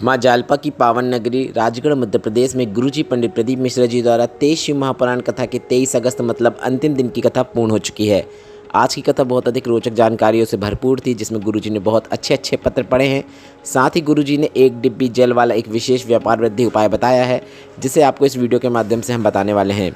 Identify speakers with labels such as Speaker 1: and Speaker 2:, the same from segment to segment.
Speaker 1: माँ जालपा की पावन नगरी राजगढ़ मध्य प्रदेश में गुरुजी पंडित प्रदीप मिश्रा जी द्वारा 23 शिव महापुराण कथा के 23 अगस्त मतलब अंतिम दिन की कथा पूर्ण हो चुकी है। आज की कथा बहुत अधिक रोचक जानकारियों से भरपूर थी, जिसमें गुरुजी ने बहुत अच्छे पत्र पढ़े हैं। साथ ही गुरुजी ने एक डिब्बी जल वाला एक विशेष व्यापार वृद्धि उपाय बताया है, जिसे आपको इस वीडियो के माध्यम से हम बताने वाले हैं।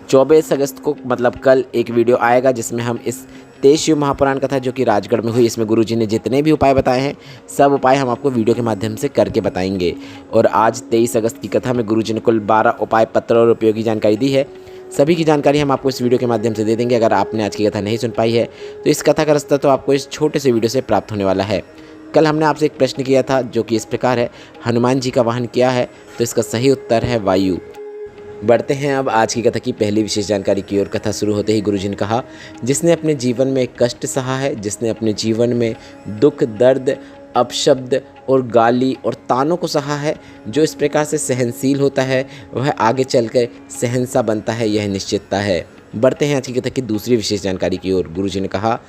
Speaker 1: 24 अगस्त को मतलब कल एक वीडियो आएगा, जिसमें हम इस 23 शिव महापुराण कथा जो कि राजगढ़ में हुई, इसमें गुरुजी ने जितने भी उपाय बताए हैं सब उपाय हम आपको वीडियो के माध्यम से करके बताएंगे। और आज 23 अगस्त की कथा में गुरुजी ने कुल 12 उपाय पत्र और उपयोगी जानकारी दी है। सभी की जानकारी हम आपको इस वीडियो के माध्यम से दे देंगे। अगर आपने आज की कथा नहीं सुन पाई है तो इस कथा का रास्ता तो आपको इस छोटे से वीडियो से प्राप्त होने वाला है। कल हमने आपसे एक प्रश्न किया था जो कि इस प्रकार है, हनुमान जी का वाहन क्या है? तो इसका सही उत्तर है वायु। बढ़ते हैं अब आज की कथा की पहली विशेष जानकारी की ओर। कथा शुरू होते ही गुरुजी ने कहा, जिसने अपने जीवन में कष्ट सहा है, जिसने अपने जीवन में दुख, दर्द, अपशब्द और गाली और तानों को सहा है, जो इस प्रकार से सहनशील होता है वह आगे चलकर सहनसा बनता है, यह निश्चितता है। बढ़ते हैं आज की कथा की दूसरी विशेष जानकारी की ओर। गुरुजी ने कहा,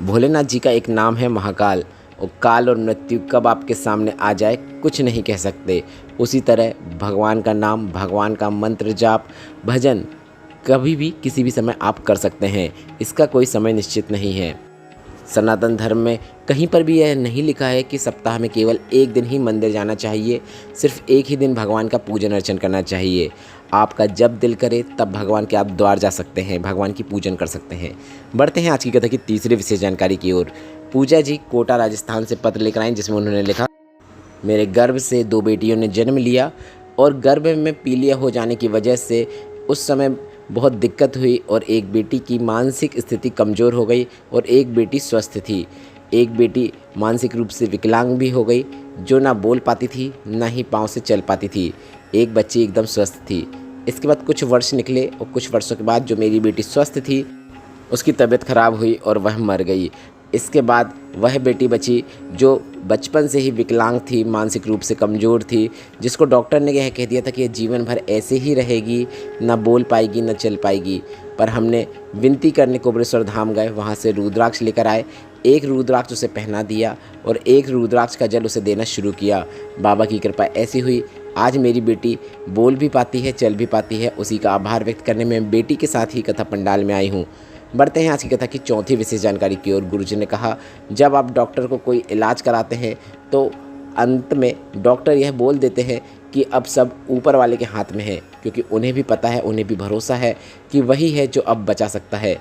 Speaker 1: भोलेनाथ जी का एक नाम है महाकाल, और काल और मृत्यु कब आपके सामने आ जाए कुछ नहीं कह सकते। उसी तरह भगवान का नाम, भगवान का मंत्र जाप, भजन कभी भी किसी भी समय आप कर सकते हैं, इसका कोई समय निश्चित नहीं है। सनातन धर्म में कहीं पर भी यह नहीं लिखा है कि सप्ताह में केवल एक दिन ही मंदिर जाना चाहिए, सिर्फ एक ही दिन भगवान का पूजन अर्चन करना चाहिए। आपका जब दिल करे तब भगवान के आप द्वार जा सकते हैं, भगवान की पूजन कर सकते हैं। बढ़ते हैं आज की कथा की तीसरी विशेष जानकारी की ओर। पूजा जी कोटा राजस्थान से पत्र लेकर आए, जिसमें उन्होंने लिखा, मेरे गर्भ से 2 बेटियों ने जन्म लिया और गर्भ में पीलिया हो जाने की वजह से उस समय बहुत दिक्कत हुई और एक बेटी की मानसिक स्थिति कमज़ोर हो गई और एक बेटी स्वस्थ थी। एक बेटी मानसिक रूप से विकलांग भी हो गई, जो ना बोल पाती थी ना ही पाँव से चल पाती थी। एक बच्ची एकदम स्वस्थ थी। इसके बाद कुछ वर्ष निकले और कुछ वर्षों के बाद जो मेरी बेटी स्वस्थ थी उसकी तबीयत खराब हुई और वह मर गई। इसके बाद वह बेटी बची जो बचपन से ही विकलांग थी, मानसिक रूप से कमज़ोर थी, जिसको डॉक्टर ने यह कह दिया था कि यह जीवन भर ऐसे ही रहेगी, ना बोल पाएगी ना चल पाएगी। पर हमने विनती करने कोबरेश्वर धाम गए, वहाँ से रुद्राक्ष लेकर आए। एक रुद्राक्ष उसे पहना दिया और एक रुद्राक्ष का जल उसे देना शुरू किया। बाबा की कृपा ऐसी हुई, आज मेरी बेटी बोल भी पाती है, चल भी पाती है। उसी का आभार व्यक्त करने में बेटी के साथ ही कथा पंडाल में आई हूँ। बढ़ते हैं आज की कथा की चौथी विशेष जानकारी की ओर। गुरुजी ने कहा, जब आप डॉक्टर को कोई इलाज कराते हैं तो अंत में डॉक्टर यह बोल देते हैं कि अब सब ऊपर वाले के हाथ में है, क्योंकि उन्हें भी पता है, उन्हें भी भरोसा है कि वही है जो अब बचा सकता है।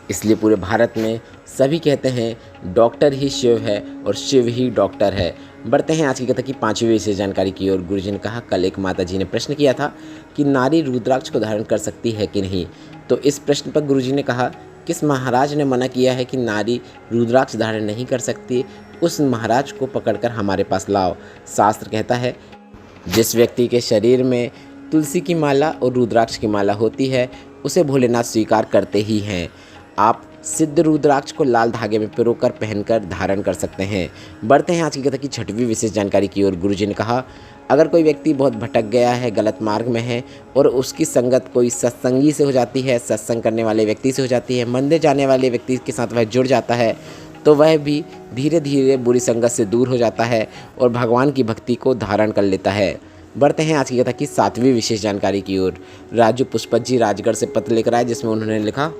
Speaker 1: इसलिए पूरे भारत में सभी कहते हैं डॉक्टर ही शिव है और शिव ही डॉक्टर है। बढ़ते हैं आज की कथा की पांचवी विशेष जानकारी की ओर। गुरुजी ने कहा, कल एक माता जी ने प्रश्न किया था कि नारी रुद्राक्ष को धारण कर सकती है कि नहीं। तो इस प्रश्न पर गुरुजी ने कहा, किस महाराज ने मना किया है कि नारी रुद्राक्ष धारण नहीं कर सकती, उस महाराज को पकड़कर हमारे पास लाओ। शास्त्र कहता है, जिस व्यक्ति के शरीर में तुलसी की माला और रुद्राक्ष की माला होती है उसे भोलेनाथ स्वीकार करते ही हैं। आप सिद्ध रुद्राक्ष को लाल धागे में पिरोकर पहनकर धारण कर सकते हैं। बढ़ते हैं आज की कथा की छठवीं विशेष जानकारी की ओर। गुरुजी ने कहा, अगर कोई व्यक्ति बहुत भटक गया है, गलत मार्ग में है और उसकी संगत कोई सत्संगी से हो जाती है, सत्संग करने वाले व्यक्ति से हो जाती है, मंदिर जाने वाले व्यक्ति के साथ वह जुड़ जाता है, तो वह भी धीरे धीरे बुरी संगत से दूर हो जाता है और भगवान की भक्ति को धारण कर लेता है। बढ़ते हैं आज की कथा की सातवीं विशेष जानकारी की ओर। राजू पुष्पत जी राजगढ़ से पत्र लेकर आए, जिसमें उन्होंने लिखा,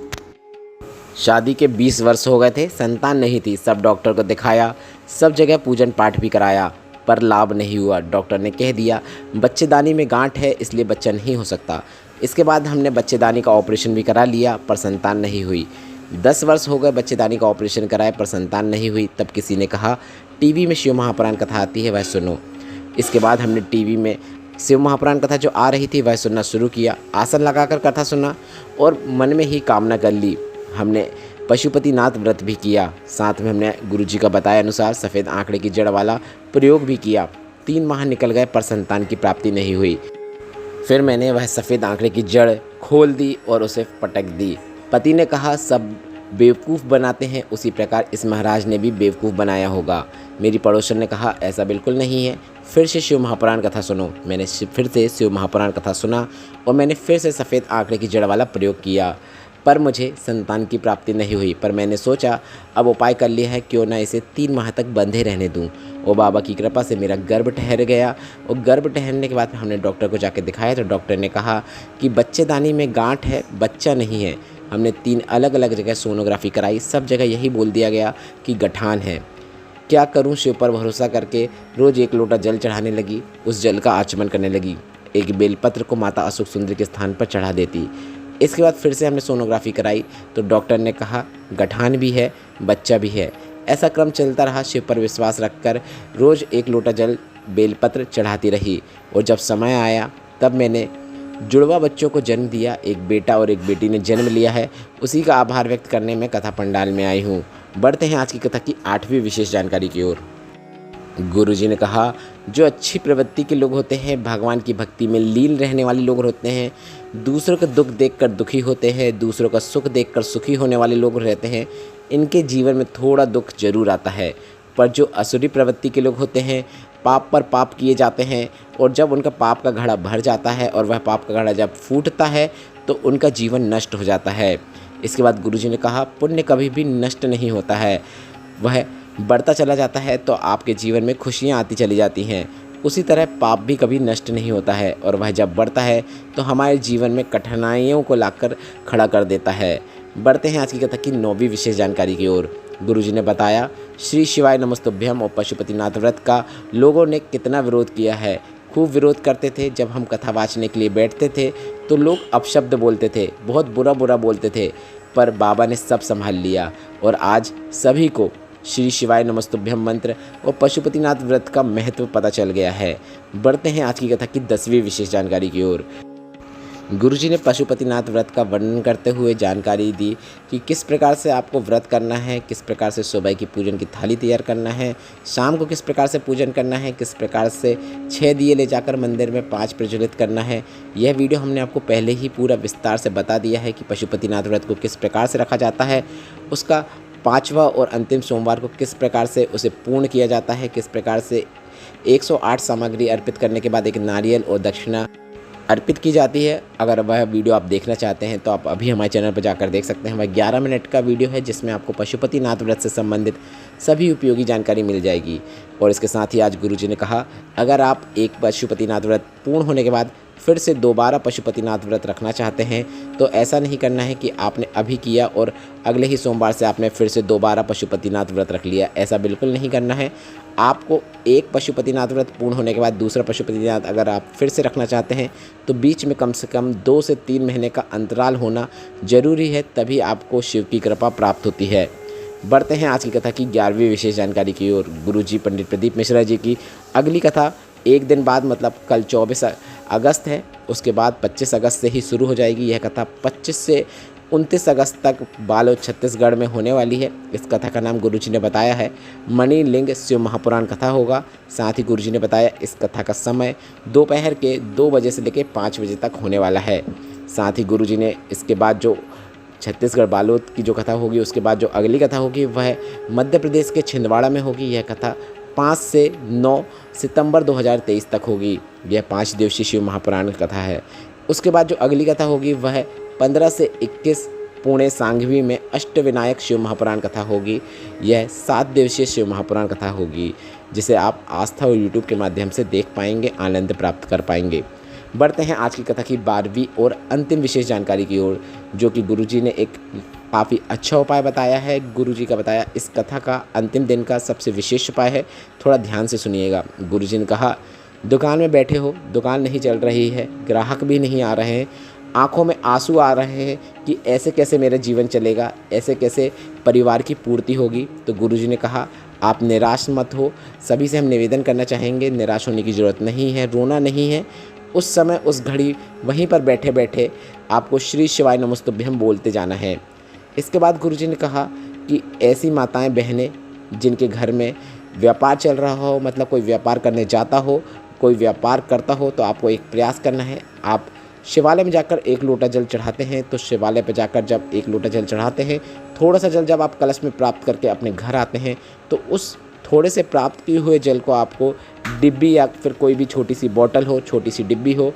Speaker 1: शादी के 20 वर्ष हो गए थे, संतान नहीं थी, सब डॉक्टर को दिखाया, सब जगह पूजन पाठ भी कराया, पर लाभ नहीं हुआ। डॉक्टर ने कह दिया बच्चेदानी में गांठ है, इसलिए बच्चा नहीं हो सकता। इसके बाद हमने बच्चेदानी का ऑपरेशन भी करा लिया, पर संतान नहीं हुई। 10 वर्ष हो गए बच्चेदानी का ऑपरेशन कराए, पर संतान नहीं हुई। तब किसी ने कहा, टीवी में शिव महापुराण कथा आती है, वह सुनो। इसके बाद हमने टीवी में शिव महापुराण कथा जो आ रही थी वह सुनना शुरू किया। आसन लगाकर कथा सुना और मन में ही कामना कर ली। हमने पशुपतिनाथ व्रत भी किया। साथ में हमने गुरुजी का बताया अनुसार सफ़ेद आंकड़े की जड़ वाला प्रयोग भी किया। 3 माह निकल गए पर संतान की प्राप्ति नहीं हुई। फिर मैंने वह सफ़ेद आंकड़े की जड़ खोल दी और उसे पटक दी। पति ने कहा, सब बेवकूफ़ बनाते हैं, उसी प्रकार इस महाराज ने भी बेवकूफ़ बनाया होगा। मेरी पड़ोसन ने कहा, ऐसा बिल्कुल नहीं है, फिर से शिव महापुराण कथा सुनो। मैंने फिर से शिव महापुराण कथा सुना और मैंने फिर से सफ़ेद आंकड़े की जड़ वाला प्रयोग किया। पर मुझे संतान की प्राप्ति नहीं हुई। पर मैंने सोचा अब उपाय कर लिया है, क्यों ना इसे 3 माह तक बंधे रहने दूं। और बाबा की कृपा से मेरा गर्भ ठहर गया। और गर्भ ठहरने के बाद हमने डॉक्टर को जाके दिखाया तो डॉक्टर ने कहा कि बच्चेदानी में गांठ है, बच्चा नहीं है। हमने 3 अलग अलग जगह सोनोग्राफी कराई, सब जगह यही बोल दिया गया कि गठान है। क्या करूं, शिव पर भरोसा करके रोज़ 1 लोटा जल चढ़ाने लगी। उस जल का आचमन करने लगी। एक बेलपत्र को माता अशोक सुंदरी के स्थान पर चढ़ा देती। इसके बाद फिर से हमने सोनोग्राफी कराई तो डॉक्टर ने कहा गठान भी है, बच्चा भी है। ऐसा क्रम चलता रहा। शिव पर विश्वास रखकर रोज़ 1 लोटा जल बेलपत्र चढ़ाती रही। और जब समय आया तब मैंने जुड़वा बच्चों को जन्म दिया। एक बेटा और एक बेटी ने जन्म लिया है। उसी का आभार व्यक्त करने में कथा पंडाल में आई हूँ। बढ़ते हैं आज की कथा की 8वीं विशेष जानकारी की ओर। गुरुजी ने कहा जो अच्छी प्रवृत्ति के लोग होते हैं, भगवान की भक्ति में लीन रहने वाले लोग होते हैं, दूसरों का दुख देखकर दुखी होते हैं, दूसरों का सुख देखकर सुखी होने वाले लोग रहते हैं, इनके जीवन में थोड़ा दुख जरूर आता है। पर जो असुरी प्रवृत्ति के लोग होते हैं, पाप पर पाप किए जाते हैं और जब उनका पाप का घड़ा भर जाता है और वह पाप का घड़ा जब फूटता है तो उनका जीवन नष्ट हो जाता है। इसके बाद गुरुजी ने कहा पुण्य कभी भी नष्ट नहीं होता है, वह बढ़ता चला जाता है तो आपके जीवन में खुशियाँ आती चली जाती हैं। उसी तरह पाप भी कभी नष्ट नहीं होता है और वह जब बढ़ता है तो हमारे जीवन में कठिनाइयों को लाकर खड़ा कर देता है। बढ़ते हैं आज की कथा की 9वीं विशेष जानकारी की ओर। गुरुजी ने बताया श्री शिवाय नमस्तुभ्यम और पशुपतिनाथ व्रत का लोगों ने कितना विरोध किया है। खूब विरोध करते थे। जब हम कथा वाचने के लिए बैठते थे तो लोग अपशब्द बोलते थे, बहुत बुरा बुरा बोलते थे, पर बाबा ने सब संभाल लिया और आज सभी को श्री शिवाय नमस्तुभ्यम मंत्र और पशुपतिनाथ व्रत का महत्व पता चल गया है। बढ़ते हैं आज की कथा की 10वीं विशेष जानकारी की ओर। गुरुजी ने पशुपतिनाथ व्रत का वर्णन करते हुए जानकारी दी कि किस प्रकार से आपको व्रत करना है, किस प्रकार से सुबह की पूजन की थाली तैयार करना है, शाम को किस प्रकार से पूजन करना है, किस प्रकार से 6 दिए ले जाकर मंदिर में 5 प्रज्वलित करना है। यह वीडियो हमने आपको पहले ही पूरा विस्तार से बता दिया है कि पशुपतिनाथ व्रत को किस प्रकार से रखा जाता है, उसका 5वां और अंतिम सोमवार को किस प्रकार से उसे पूर्ण किया जाता है, किस प्रकार से 108 सामग्री अर्पित करने के बाद एक नारियल और दक्षिणा अर्पित की जाती है। अगर वह वीडियो आप देखना चाहते हैं तो आप अभी हमारे चैनल पर जाकर देख सकते हैं। वह 11 मिनट का वीडियो है जिसमें आपको पशुपतिनाथ व्रत से संबंधित सभी उपयोगी जानकारी मिल जाएगी। और इसके साथ ही आज गुरुजी ने कहा अगर आप एक पशुपतिनाथ व्रत पूर्ण होने के बाद फिर से दोबारा पशुपतिनाथ व्रत रखना चाहते हैं तो ऐसा नहीं करना है कि आपने अभी किया और अगले ही सोमवार से आपने फिर से दोबारा पशुपतिनाथ व्रत रख लिया। ऐसा बिल्कुल नहीं करना है। आपको एक पशुपतिनाथ व्रत पूर्ण होने के बाद दूसरा पशुपतिनाथ अगर आप फिर से रखना चाहते हैं तो बीच में कम से कम 2 से 3 महीने का अंतराल होना ज़रूरी है, तभी आपको शिव की कृपा प्राप्त होती है। बढ़ते हैं आज की कथा की 11वीं विशेष जानकारी की ओर। गुरुजी पंडित प्रदीप मिश्रा जी की अगली कथा एक दिन बाद मतलब कल 24 अगस्त है, उसके बाद 25 अगस्त से ही शुरू हो जाएगी। यह कथा 25 से 29 अगस्त तक बालोद छत्तीसगढ़ में होने वाली है। इस कथा का नाम गुरुजी ने बताया है मणिलिंग शिव महापुराण कथा होगा। साथ ही गुरुजी ने बताया इस कथा का समय दोपहर के 2 बजे से लेकर 5 बजे तक होने वाला है। साथ ही गुरुजी ने इसके बाद जो छत्तीसगढ़ बालोद की जो कथा होगी उसके बाद जो अगली कथा होगी वह मध्य प्रदेश के छिंदवाड़ा में होगी। यह कथा 5 से 9 सितंबर 2023 तक होगी। यह 5 दिवसीय शिव महापुराण कथा है। उसके बाद जो अगली कथा होगी वह 15 से 21 पुणे सांघवी में अष्टविनायक शिव महापुराण कथा होगी। यह 7 दिवसीय शिव महापुराण कथा होगी जिसे आप आस्था और यूट्यूब के माध्यम से देख पाएंगे, आनंद प्राप्त कर पाएंगे। बढ़ते हैं आज की कथा की 12वीं और अंतिम विशेष जानकारी की ओर, जो कि गुरुजी ने एक काफ़ी अच्छा उपाय बताया है। गुरुजी का बताया इस कथा का अंतिम दिन का सबसे विशेष उपाय है, थोड़ा ध्यान से सुनिएगा। गुरुजी ने कहा दुकान में बैठे हो, दुकान नहीं चल रही है, ग्राहक भी नहीं आ रहे हैं, आंखों में आंसू आ रहे हैं कि ऐसे कैसे मेरा जीवन चलेगा, ऐसे कैसे परिवार की पूर्ति होगी। तो गुरुजी ने कहा आप निराश मत हो। सभी से हम निवेदन करना चाहेंगे निराश होने की ज़रूरत नहीं है, रोना नहीं है। उस समय उस घड़ी वहीं पर बैठे बैठे आपको श्री शिवाय नमस्तुभ्यम बोलते जाना है। इसके बाद गुरुजी ने कहा कि ऐसी माताएं बहनें जिनके घर में व्यापार चल रहा हो, मतलब कोई व्यापार करने जाता हो, कोई व्यापार करता हो, तो आपको एक प्रयास करना है। आप शिवालय में जाकर 1 लोटा जल चढ़ाते हैं तो शिवालय पर जाकर जब 1 लोटा जल चढ़ाते हैं, थोड़ा सा जल जब आप कलश में प्राप्त करके अपने घर आते हैं तो उस थोड़े से प्राप्त किए हुए जल को आपको डिब्बी या फिर कोई भी छोटी सी बोतल हो, छोटी सी डिब्बी हो,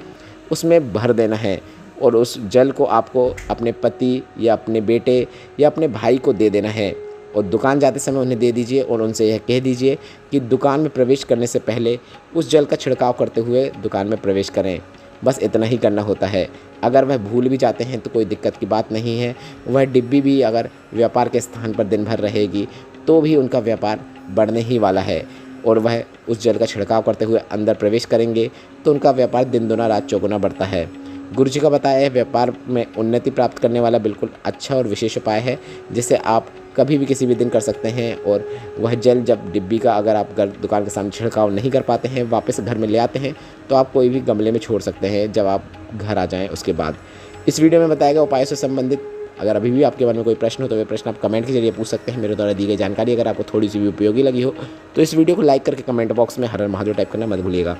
Speaker 1: उसमें भर देना है। और उस जल को आपको अपने पति या अपने बेटे या अपने भाई को दे देना है और दुकान जाते समय उन्हें दे दीजिए और उनसे यह कह दीजिए कि दुकान में प्रवेश करने से पहले उस जल का छिड़काव करते हुए दुकान में प्रवेश करें। बस इतना ही करना होता है। अगर वह भूल भी जाते हैं तो कोई दिक्कत की बात नहीं है। वह डिब्बी भी अगर व्यापार के स्थान पर दिन भर रहेगी तो भी उनका व्यापार बढ़ने ही वाला है और वह उस जल का छिड़काव करते हुए अंदर प्रवेश करेंगे तो उनका व्यापार दिन दुना रात चौगुना बढ़ता है। गुरुजी का बताया है व्यापार में उन्नति प्राप्त करने वाला बिल्कुल अच्छा और विशेष उपाय है, जिसे आप कभी भी किसी भी दिन कर सकते हैं। और वह जल जब डिब्बी का अगर आप दुकान के सामने छिड़काव नहीं कर पाते हैं, वापस घर में ले आते हैं, तो आप कोई भी गमले में छोड़ सकते हैं जब आप घर आ जाएँ उसके बाद। इस वीडियो में बताए गए उपायों से संबंधित अगर अभी भी आपके मन में कोई प्रश्न हो तो वे प्रश्न आप कमेंट के जरिए पूछ सकते हैं। मेरे द्वारा दी गई जानकारी अगर आपको थोड़ी सी भी उपयोगी लगी हो तो इस वीडियो को लाइक करके कमेंट बॉक्स में हर हर महादेव टाइप करना मत भूलिएगा।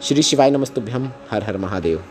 Speaker 1: श्री शिवाय नमस्तुभ्यम। हर हर महादेव।